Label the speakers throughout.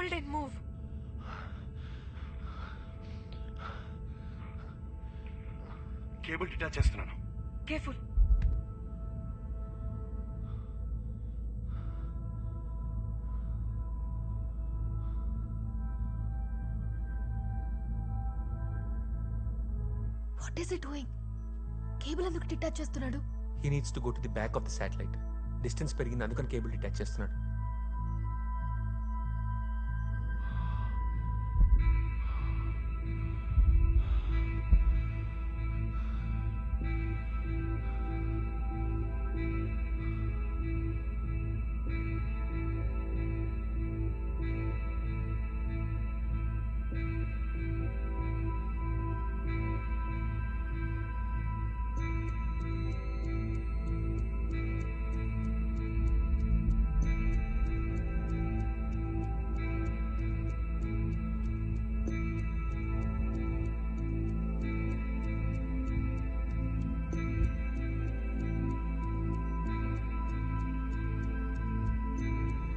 Speaker 1: cable didn't move.
Speaker 2: Cable detach చేస్తున్నాను.
Speaker 1: Careful.
Speaker 3: What is he doing? Cable ఎందుకు detach చేస్తున్నాడు?
Speaker 4: He needs to go to the back of the satellite. Distance పెరిగింది అందుకని cable detach చేస్తున్నాడు.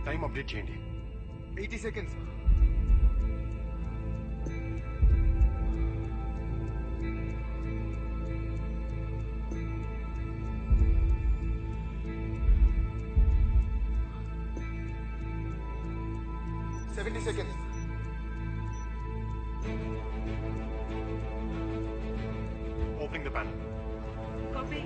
Speaker 2: Time update చేయండి.
Speaker 5: 80 seconds. Seconds.
Speaker 2: Opening the panel.
Speaker 1: Copy.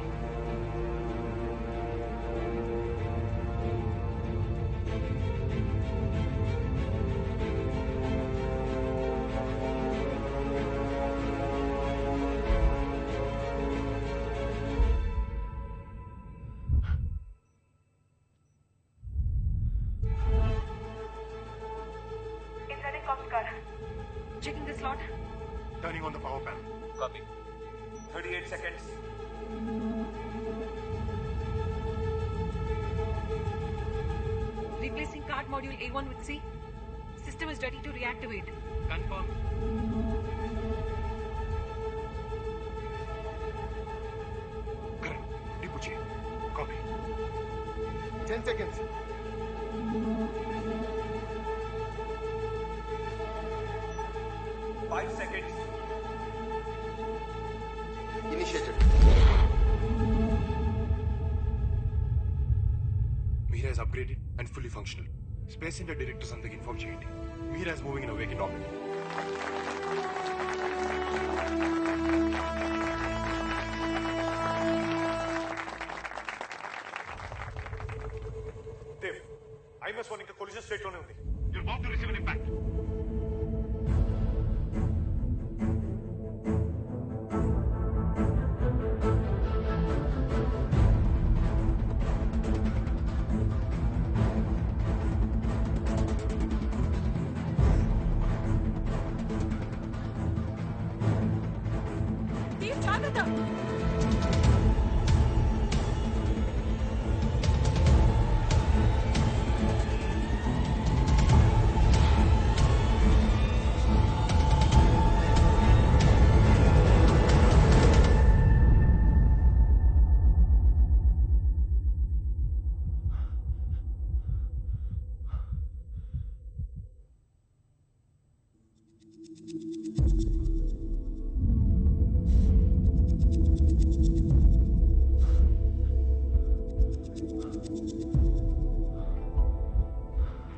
Speaker 1: Checking the slot.
Speaker 2: Turning on the power panel.
Speaker 4: Copy.
Speaker 5: 38 seconds.
Speaker 1: Replacing card module A1 with C. System is ready to reactivate.
Speaker 2: Confirm. Correct. Reboot చేయి. Copy.
Speaker 5: 10 seconds. Initiated.
Speaker 2: Mira is upgraded and fully functional. Space Center directors అందరికి inform చేయండి. Mira is moving in a vacant orbit.
Speaker 6: Dev, IMS-1 ఇంకా collision state లోనే ఉంది.
Speaker 2: You're about to receive an impact.
Speaker 1: Dave, జాగ్రత్త.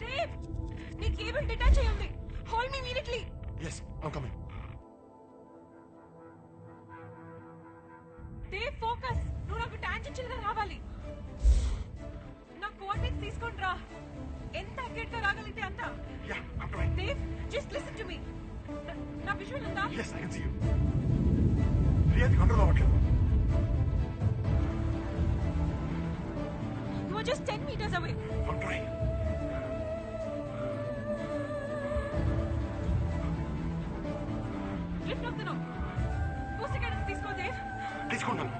Speaker 1: Dave, నీ cable detach అయి ఉంది. Hold me immediately.
Speaker 2: Yes, I'm coming.
Speaker 1: Dave, focus. నువ్వు నాకు టాంజెన్షియల్ గా రావాలి. నా కోఆర్డినేట్స్ తీసుకొని రా. ఎంత అక్యురేట్ గా రాగలిగితే అంత.
Speaker 2: Yeah, I'm trying.
Speaker 1: Dave, just listen to me. నా విజువల్ ఉందా?
Speaker 2: Yes, I can see you. Riyadh control అవ్వట్లేదు.
Speaker 1: You are just 10 meters away.
Speaker 2: I'm trying.
Speaker 1: Lift off the rope. 2 seconds తీసుకో Dave.
Speaker 2: తీసుకుంటాను.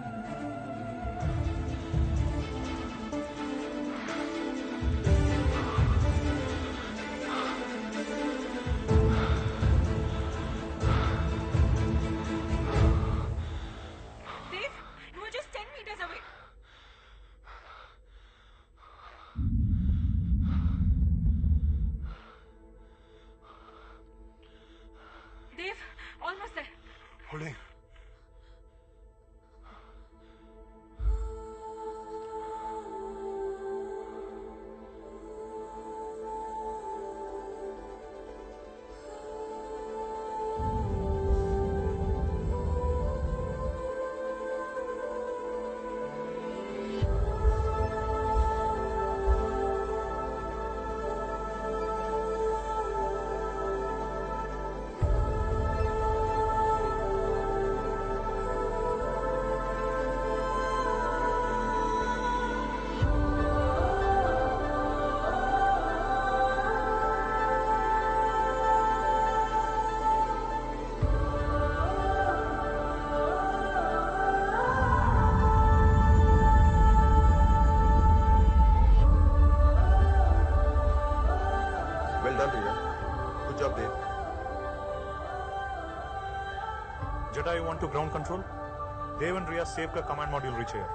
Speaker 1: Dave, you are just 10 meters away.
Speaker 2: Holding.
Speaker 5: Well done, Riya. Good job, Dave.
Speaker 6: Jedi, you want to ground control? Dave and Riya safe ka command module reach here.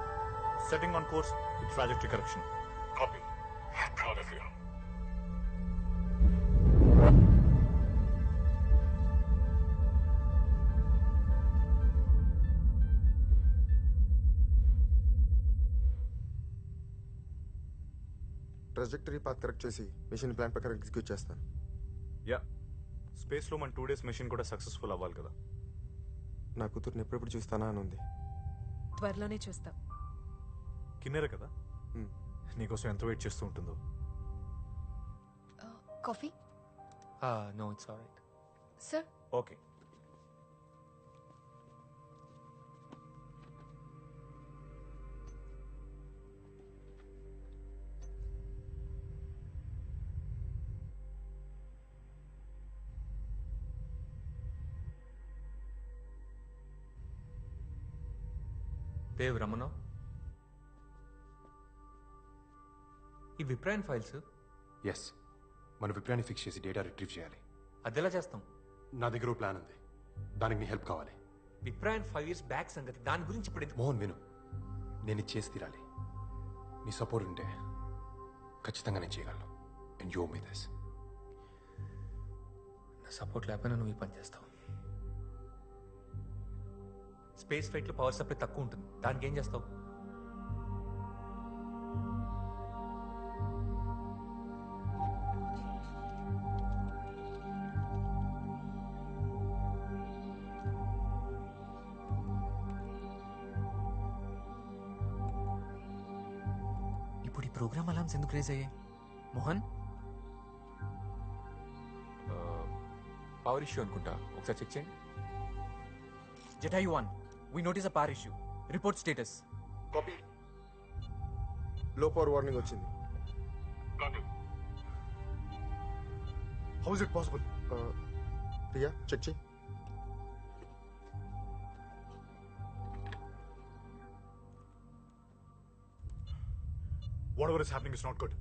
Speaker 6: Setting on course with trajectory correction.
Speaker 2: Copy. I'm proud of you.
Speaker 5: Trajectory path correct చేసి mission plan ప్రకారం execute చేస్తాను.
Speaker 6: Yeah స్పేస్లో మన 2 days machine కూడా successful అవ్వాలి కదా.
Speaker 5: నా కూతుర్ని ఎప్పుడెప్పుడు చూస్తానా అని ఉంది.
Speaker 1: త్వరలోనే చూస్తాం.
Speaker 6: కిన్నెరే కదా, నీకోసం ఎంత వెయిట్ చేస్తూ ఉంటుందో.
Speaker 3: Copy
Speaker 4: no it's alright.
Speaker 3: Sir
Speaker 6: okay.
Speaker 4: Dev Ramana, ఈ విప్రాన్ ఫైల్స్
Speaker 2: ఎస్, మన విప్రాన్ని ఫిక్స్ చేసి డేటా రిట్రీవ్ చేయాలి.
Speaker 4: అదెలా చేస్తాం?
Speaker 2: నా దగ్గర ఓ ప్లాన్ ఉంది, దానికి నీ హెల్ప్ కావాలి.
Speaker 4: విప్రాన్ 5 years బ్యాక్ సంగతి, దాని గురించి ఇప్పుడు ఎందుకు?
Speaker 2: మోహన్ విను, నేను ఇది చేసి తీరాలి. నీ సపోర్ట్ ఉంటే ఖచ్చితంగా నేను చేయగలను. And you me this.
Speaker 4: నా సపోర్ట్ లేకపోయినా నువ్వు ఈ పని చేస్తావు. స్పేస్ ఫ్లైట్లో పవర్ సప్లై తక్కువ ఉంటుంది, దానికి ఏం చేస్తావు? ఇప్పుడు ఈ ప్రోగ్రామ్ అలామ్స్ ఎందుకు రేజ్ అయ్యాయి మోహన్? పవర్ ఇష్యూ అనుకుంటా, ఒకసారి చెక్ చేయండి.
Speaker 7: Jedi 1, we notice a power issue. Report status.
Speaker 5: Copy. Low power warning వచ్చింది.
Speaker 2: How is it possible?
Speaker 5: Riya check చేయి.
Speaker 6: Whatever is happening is not good.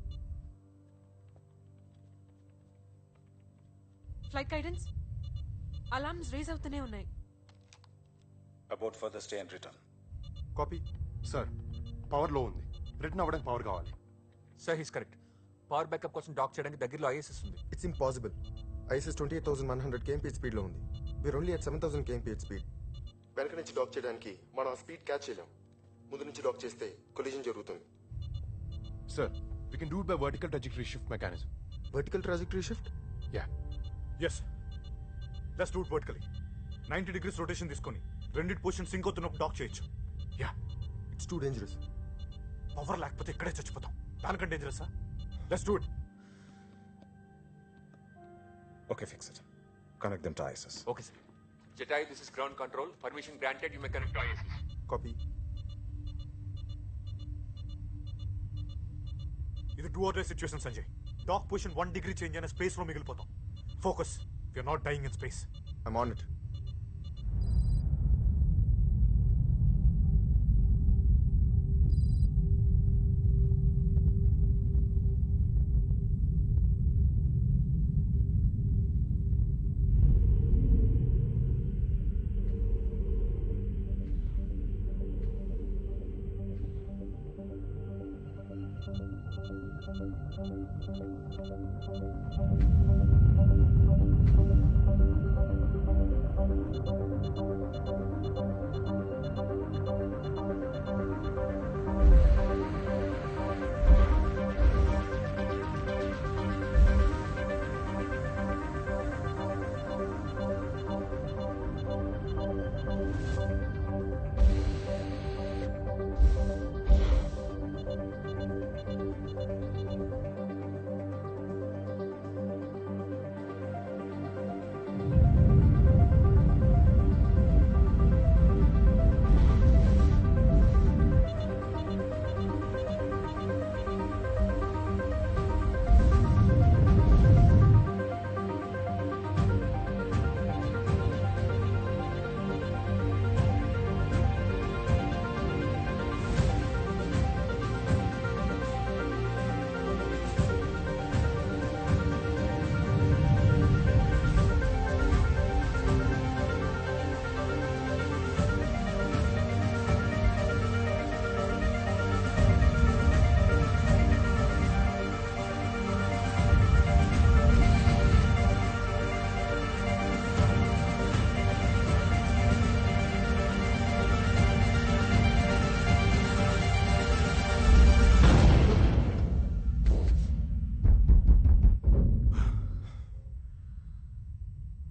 Speaker 1: Flight guidance alarms raise అవుతూనే ఉన్నాయి.
Speaker 8: About further stay and return.
Speaker 2: Copy. Sir, power low ఉంది, return అవ్వడానికి power కావాలి.
Speaker 4: Sir he's correct. Power backup కోసం dock చేయడానికి దగ్గరలో ISS ఉంది.
Speaker 5: It's impossible. ఐఎస్ఎస్ 28,100 kmph స్పీడ్లో ఉంది. We're only at 7,000 kmph speed. వెనక నుంచి డాక్ చేయడానికి మనం ఆ స్పీడ్ క్యాచ్ చేయలేం. ముందు నుంచి డాక్ చేస్తే కొలిజన్ జరుగుతుంది.
Speaker 2: Sir, we can do it by vertical trajectory shift mechanism.
Speaker 5: Vertical trajectory shift?
Speaker 2: Yeah.
Speaker 6: Yes. Let's do it vertically. 90 degrees rotation తీసుకొని రెండిటి పొజిషన్ సింక్ అవుతున్నప్పుడు డాక్ చేయొచ్చు. యా.
Speaker 5: It's too dangerous.
Speaker 6: పవర్ లేకపోతే ఇక్కడే చచ్చిపోతాం. దానికంటే డేంజరసా? Let's do it.
Speaker 8: Okay, fix it. Connect them to ISS.
Speaker 4: Okay sir. Jedi, this is ground control. Permission granted. You may connect to ISS.
Speaker 5: Copy.
Speaker 6: ఇది do or die situation Sanjay. Dock position 1 degree change అయిన space లో మిగిలిపోతాం. Focus. We are not dying in space.
Speaker 5: I'm on it.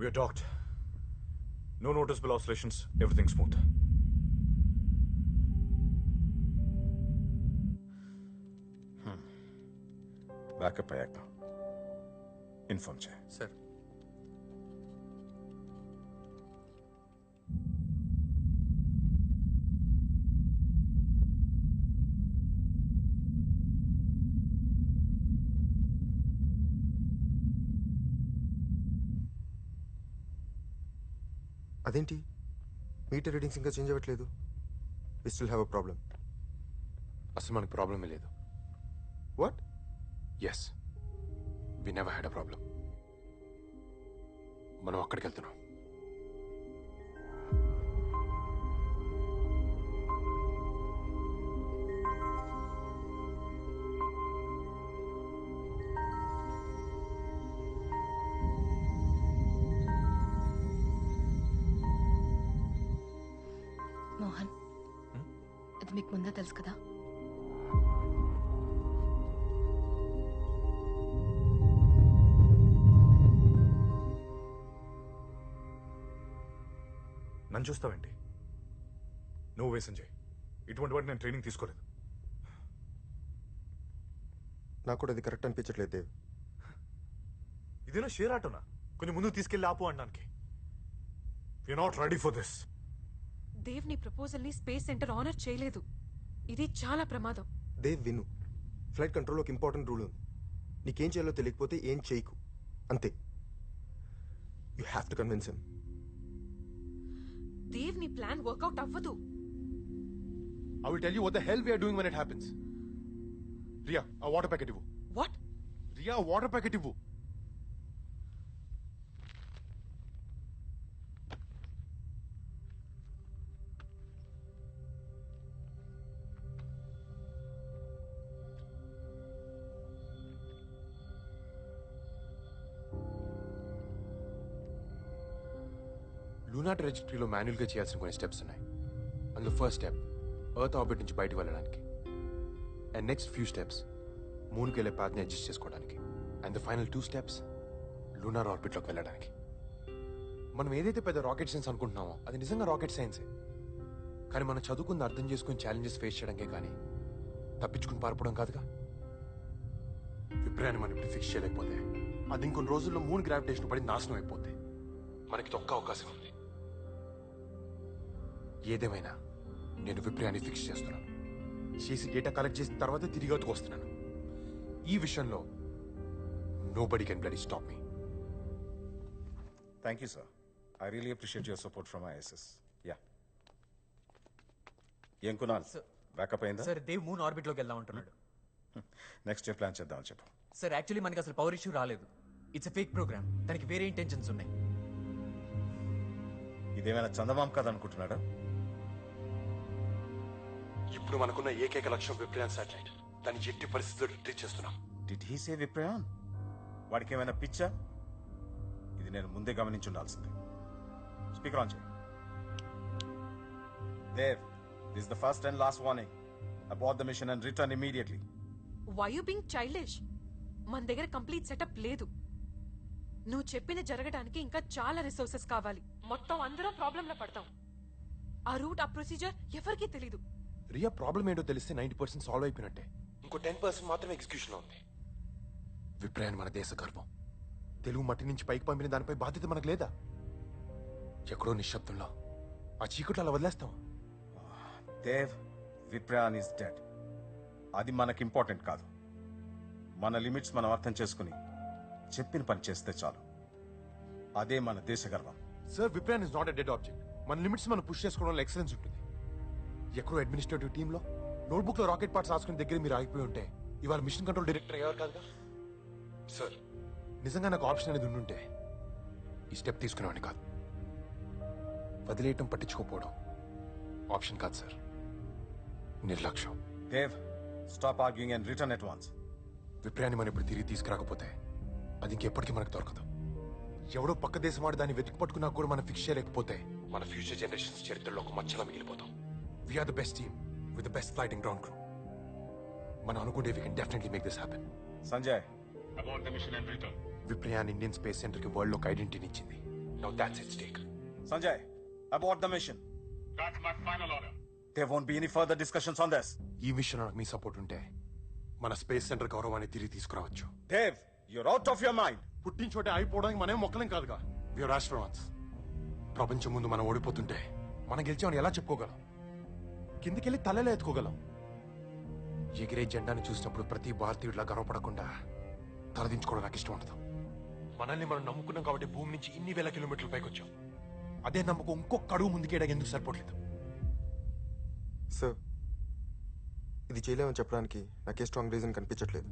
Speaker 6: We are docked. No noticeable oscillations. Everything smooth.
Speaker 8: Backup అయ్యాక inform చేయి.
Speaker 4: Sir
Speaker 5: అదేంటి meter readings ఇంకా change అవ్వట్లేదు? We still have a problem.
Speaker 2: అసలు మనకు ప్రాబ్లమే లేదు.
Speaker 5: What?
Speaker 2: Yes, we never had a problem. మనం అక్కడికి వెళ్తున్నాం.
Speaker 3: మోహన్, ఇది మీకు ముందే తెలుసు కదా?
Speaker 6: నన్ను చూస్తావేంటి? నువ్వు వేసం చేయి. ఇటువంటి వాటి నేను ట్రైనింగ్ తీసుకోలేదు.
Speaker 5: నాకు కూడా అది కరెక్ట్ అనిపించట్లేదు దేవ్.
Speaker 6: ఇదేనా షేర్ ఆటోనా? కొంచెం ముందుకు తీసుకెళ్ళి ఆపు అనడానికి. We are not ready for this.
Speaker 1: Dev నీ ప్రపోజల్ ని స్పేస్ సెంటర్ ఆనర్ చేయలేదు. ఇది చాలా ప్రమాదం.
Speaker 5: దేవ్ విను, ఫ్లైట్ కంట్రోల్ ఒక ఇంపార్టెంట్ రూల్ ఉంది. నీకేం చేయాలో తెలియకపోతే ఏం చేయకు, అంతే. You have to convince him.
Speaker 1: Dev నీ ప్లాన్ వర్కౌట్ అవ్వదు.
Speaker 2: I will tell you what the hell we are doing when it happens. Ria, a water packet ivu.
Speaker 1: What?
Speaker 2: Ria, a water packet ivu. Luna ట్రాజెక్టరీలో మాన్యువల్గా చేయాల్సిన కొన్ని steps ఉన్నాయి. అందులో first step earth orbit నుంచి బయటకు వెళ్ళడానికి, అండ్ నెక్స్ట్ ఫ్యూ స్టెప్స్ మూన్కి వెళ్ళే పాత్ని అడ్జస్ట్ చేసుకోవడానికి, and the final 2 steps lunar ఆర్బిట్లోకి వెళ్ళడానికి. మనం ఏదైతే పెద్ద రాకెట్ సైన్స్ అనుకుంటున్నామో అది నిజంగా రాకెట్ సైన్సే. కానీ మనం చదువుకుంది అర్థం చేసుకుని ఛాలెంజెస్ ఫేస్ చేయడానికే కానీ తప్పించుకుని పారిపోవడం కాదుగా. విప్రయాన్ని మనం ఇప్పుడు ఫిక్స్ చేయలేకపోతే అది ఇంకొన్ని రోజుల్లో మూన్ గ్రావిటేషన్ పడి నాశనం అయిపోతే మనకి ఒక్క అవకాశం ఉంది. ఏదేమైనా నేను విప్రయాన్ని ఫిక్స్ చేస్తున్నాను. చేసి డేటా కలెక్ట్ చేసిన తర్వాత తిరిగి అవుతుకు వస్తున్నాను. ఈ విషయంలో nobody can bloody stop me.
Speaker 8: Thank you sir. I really appreciate your support from ISS. Yeah, ఏం కునాల్, బ్యాకప్ అయిందా?
Speaker 7: సార్ దేవ్ మూన్ ఆర్బిట్ లోకి వెళ్దాం అంటున్నాడు.
Speaker 8: నెక్స్ట్ డే ప్లాన్ చేద్దామని చెప్పు.
Speaker 7: సార్ యాక్చువల్లీ మనకి అసలు పవర్ ఇష్యూ రాలేదు. It's a fake programme. దానికి వేరే ఇంటెన్షన్స్ ఉన్నాయి.
Speaker 8: ఇదేమైనా చందమామ కాదనుకుంటున్నాడా?
Speaker 2: ఇప్పుడు మనకున్న ఏకైక లక్ష్యం విప్రయాన్ శాటిలైట్. దాన్ని ఎట్టి పరిస్థితుల్లో ట్రీట్ చేస్తున్నాం.
Speaker 8: Did he say Viprayan? వాడికి ఏమైనా పిచ్చా? ఇది నేను ముందే గమనించి ఉండాల్సింది. స్పీకర్ ఆన్ చేయి. Dev, this is the first and last warning. Abort the mission and return immediately.
Speaker 1: Why you being childish? మన దగ్గర కంప్లీట్ సెటప్ లేదు. నువ్వు చెప్పిన జరగడానికి ఇంకా చాలా రిసోర్సెస్ కావాలి. మొత్తం అందరం ప్రాబ్లం లో పడతాం. ఆ రూట్, ఆ ప్రొసీజర్ ఎవరికీ తెలీదు.
Speaker 2: రియా ప్రాబ్లం ఏంటో తెలిస్తే 90% సాల్వ్ అయిపోయినట్టే. ఇంకో 10% మాత్రమే ఎగ్జిక్యూషన్ లో ఉంది. విప్రయాన్ మన దేశ గర్వం. తెలుగు మట్టి నుంచి పైకి పంపిన దానిపై బాధ్యత మనకు లేదా? ఎక్కడో నిశ్శబ్దంలో ఆ చీకట్లో అలా వదిలేస్తాం.
Speaker 8: Dev, Viprayan is dead. అది మనకి ఇంపార్టెంట్ కాదు. మన లిమిట్స్ మనం అర్థం చేసుకుని చెప్పిన పని చేస్తే చాలు. అదే మన దేశ గర్వం.
Speaker 2: Sir, విప్రయాన్ is not a dead object. మన లిమిట్స్ మనం పుష్ చేసుకోవడంలో ఎక్సలెన్స్ ఉంటుంది. ఎక్కడో అడ్మినిస్ట్రేటివ్ టీంలో నోట్బుక్ లో రాకెట్ పార్ట్స్ రాసుకునే దగ్గర మీరు ఆగిపోయి ఉంటే ఇవాళ మిషన్ కంట్రోల్ డైరెక్టర్ అయ్యారు కాదుగా. సార్, నిజంగా నాకు ఆప్షన్ అనేది ఉండుంటే ఈ స్టెప్ తీసుకునేవాడిని కాదు. వదిలేయటం, పట్టించుకోపోవడం ఆప్షన్ కాదు సార్, నిర్లక్ష్యం.
Speaker 8: Dev, stop arguing and return at once.
Speaker 2: విప్రయాన్ని మనం ఇప్పుడు తిరిగి తీసుకురాకపోతే అది ఇంకెప్పటికీ మనకు దొరకదు. ఎవడో పక్క దేశం వాడు దాన్ని వెతికి పట్టుకున్నా కూడా మనం ఫిక్స్ చేయలేకపోతే మన ఫ్యూచర్ జనరేషన్స్ చరిత్రలో ఒక మచ్చలా మిగిలిపోతాం. We are the best team with the best flighting ground crew. మనం అనుకుంటే we can definitely make this happen.
Speaker 8: Sanjay,
Speaker 6: Abort the mission and return.
Speaker 2: Viprayan Indian space center కి వరల్డ్ లో ఒక ఐడెంటిటీని ఇచ్చింది. Now that's its take.
Speaker 8: Sanjay, abort the mission.
Speaker 6: That's my final order.
Speaker 8: There won't be any further discussions on this.
Speaker 2: ఈ విషయంలో నాకు మీ support ఉంటే మన స్పేస్ సెంటర్ గౌరవాన్ని తిరిగి తీసుకురావచ్చు.
Speaker 8: Dev, you're out of your mind.
Speaker 2: పుట్టించోటే అయిపోవడానికి మనమే మొక్కలేం కాదుగా. We're astronauts. ప్రపంచం ముందు మనం ఓడిపోతుంటే మనం గెలిచామని ఎలా చెప్పుకోగలం? కిందికెళ్ళి తలలే ఎత్తుకోగలం. ఎగిరే జెండాని చూసినప్పుడు ప్రతి భారతీయుడిలా గర్వపడకుండా తలదించుకోవడం నాకు ఇష్టం ఉండదు. మనల్ని మనం నమ్ముకున్నాం కాబట్టి భూమి నుంచి ఇన్ని వేల కిలోమీటర్ల పైకి వచ్చాం. అదే నమ్మకం ఇంకొక అడుగు ముందుకేయడానికి ఎందుకు సరిపోవట్లేదు?
Speaker 5: సార్, ఇది చేయలేమని చెప్పడానికి నాకే స్ట్రాంగ్ రీజన్ కనిపించట్లేదు.